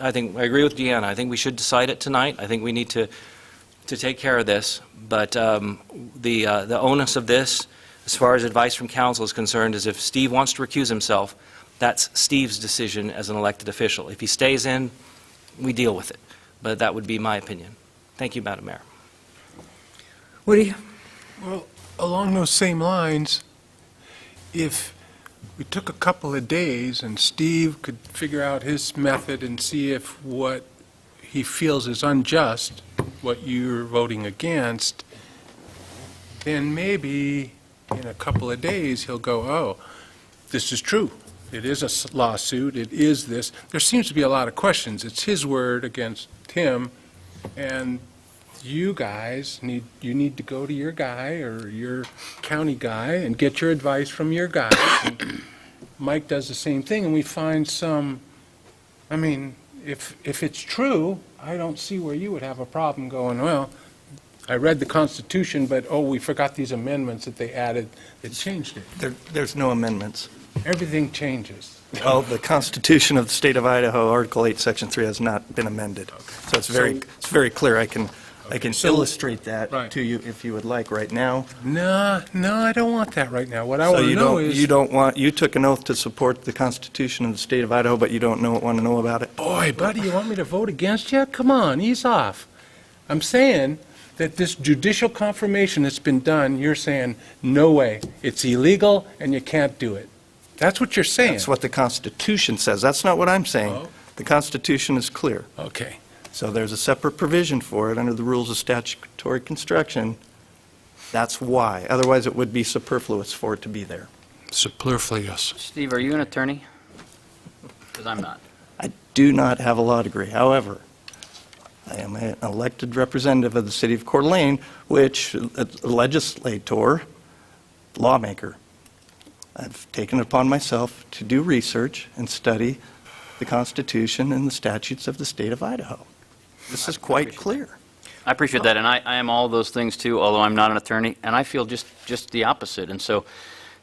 I think I agree with Deanna. I think we should decide it tonight. I think we need to take care of this. But the onus of this, as far as advice from council is concerned, is if Steve wants to recuse himself, that's Steve's decision as an elected official. If he stays in, we deal with it. But that would be my opinion. Thank you, Madam Mayor. Woody? Well, along those same lines, if we took a couple of days and Steve could figure out his method and see if what he feels is unjust, what you're voting against, then maybe in a couple of days he'll go, oh, this is true. It is a lawsuit. It is this. There seems to be a lot of questions. It's his word against him, and you guys need to go to your guy or your county guy and get your advice from your guys. And Mike does the same thing, and we find some, I mean, if it's true, I don't see where you would have a problem going, well, I read the Constitution, but, oh, we forgot these amendments that they added that changed it. There's no amendments. Everything changes. Well, the Constitution of the State of Idaho, Article 8, Section 3, has not been amended. So it's very clear. I can illustrate that Right. to you if you would like right now. No, I don't want that right now. What I want to know is... You took an oath to support the Constitution of the State of Idaho, but you don't want to know about it? Boy, buddy, you want me to vote against you? Come on, ease off. I'm saying that this judicial confirmation that's been done, you're saying, no way. It's illegal and you can't do it. That's what you're saying. That's what the Constitution says. That's not what I'm saying. Oh. The Constitution is clear. Okay. So there's a separate provision for it under the rules of statutory construction. That's why. Otherwise, it would be superfluous for it to be there. Superfluous. Steve, are you an attorney? Because I'm not. I do not have a law degree. However, I am an elected representative of the city of Coeur d'Alene, which a legislator, lawmaker. I've taken it upon myself to do research and study the Constitution and the statutes of the state of Idaho. This is quite clear. I appreciate that, and I am all those things too, although I'm not an attorney, and I feel just the opposite. And so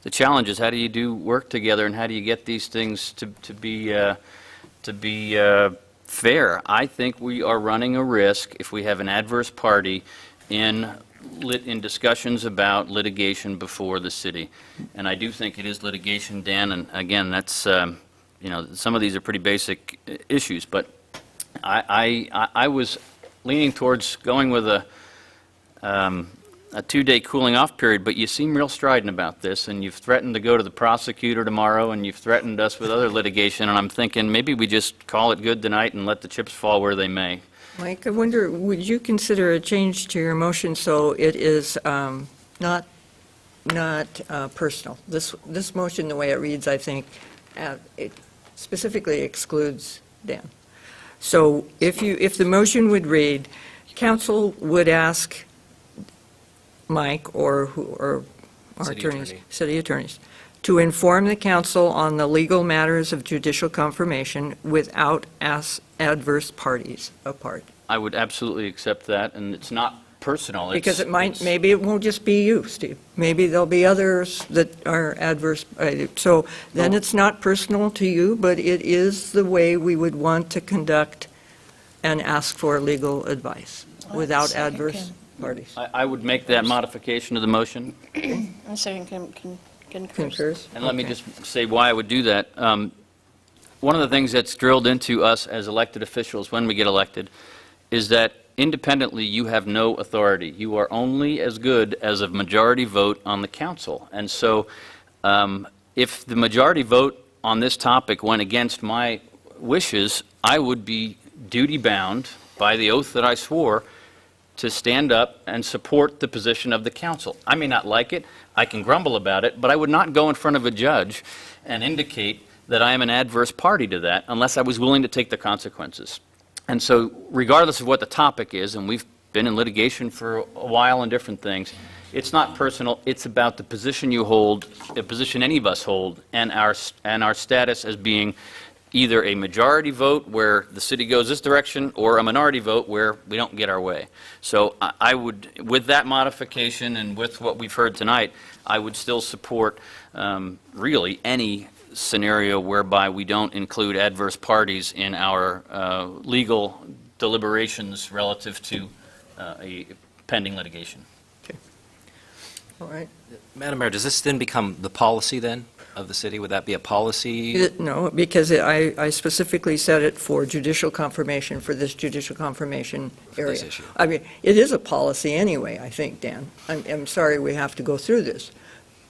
the challenge is, how do you do work together, and how do you get these things to be fair? I think we are running a risk if we have an adverse party in discussions about litigation before the city. And I do think it is litigation, Dan, and again, that's, some of these are pretty basic issues, but I was leaning towards going with a 2-day cooling off period, but you seem real strident about this, and you've threatened to go to the prosecutor tomorrow, and you've threatened us with other litigation, and I'm thinking maybe we just call it good tonight and let the chips fall where they may. Mike, I wonder, would you consider a change to your motion so it is not personal? This motion, the way it reads, I think, it specifically excludes Dan. So if the motion would read, council would ask Mike or our city attorneys, to inform the council on the legal matters of judicial confirmation without adverse parties apart. I would absolutely accept that, and it's not personal. Because maybe it won't just be you, Steve. Maybe there'll be others that are adverse. So then it's not personal to you, but it is the way we would want to conduct and ask for legal advice without adverse parties. I would make that modification to the motion. A second Concurs? And let me just say why I would do that. One of the things that's drilled into us as elected officials when we get elected is that independently you have no authority. You are only as good as a majority vote on the council. And so if the majority vote on this topic went against my wishes, I would be duty-bound by the oath that I swore to stand up and support the position of the council. I may not like it, I can grumble about it, but I would not go in front of a judge and indicate that I am an adverse party to that unless I was willing to take the consequences. And so regardless of what the topic is, and we've been in litigation for a while on different things, it's not personal, it's about the position you hold, the position any of us hold, and our status as being either a majority vote where the city goes this direction or a minority vote where we don't get our way. So I would, with that modification and with what we've heard tonight, I would still support really any scenario whereby we don't include adverse parties in our legal deliberations relative to a pending litigation. All right. Madam Mayor, does this then become the policy then of the city? Would that be a policy? No, because I specifically said it for judicial confirmation, for this judicial confirmation area. this issue? I mean, it is a policy anyway, I think, Dan. I'm sorry we have to go through this.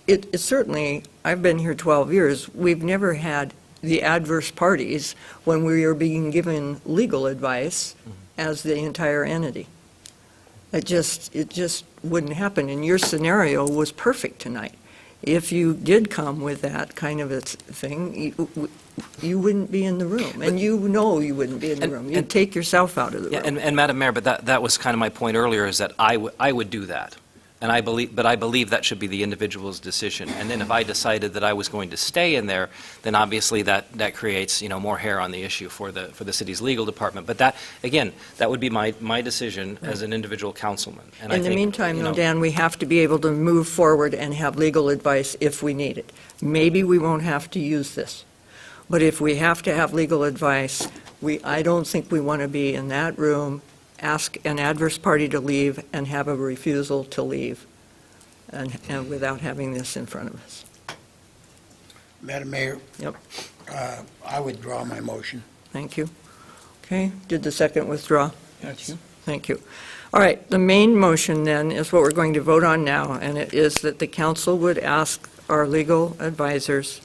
It certainly, I've been here 12 years, we've never had the adverse parties when we are being given legal advice as the entire entity. It just wouldn't happen, and your scenario was perfect tonight. If you did come with that kind of a thing, you wouldn't be in the room, and you know you wouldn't be in the room. You'd take yourself out of the Yeah, room. and Madam Mayor, but that was kind of my point earlier, is that I would do that. And I believe that should be the individual's decision. And then if I decided that I was going to stay in there, then obviously that creates, more hair on the issue for the city's legal department. But that, again, that would be my decision as an individual councilman. And I In the think, meantime, you though, know, Dan, we have to be able to move forward and have legal advice if we need it. Maybe we won't have to use this, but if we have to have legal advice, I don't think we want to be in that room, ask an adverse party to leave, and have a refusal to leave, and without having this in front of us. Madam Mayor? Yep. I withdraw my motion. Thank you. Okay, did the second withdraw? Yes. Thank you. All right, the main motion then is what we're going to vote on now, and it is that the council would ask our legal advisors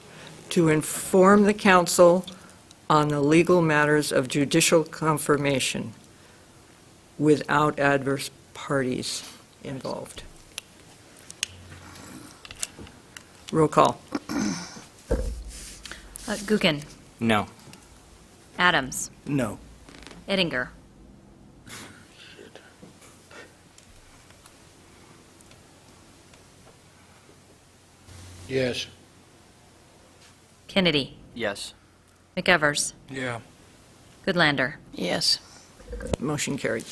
to inform the council on the legal matters of judicial confirmation without adverse parties involved. Roll call. Guggen, No. Adams, No. Ettinger, Yes. Kennedy, Yes. McEvers, Yeah. Goodlander. Yes. Motion carried.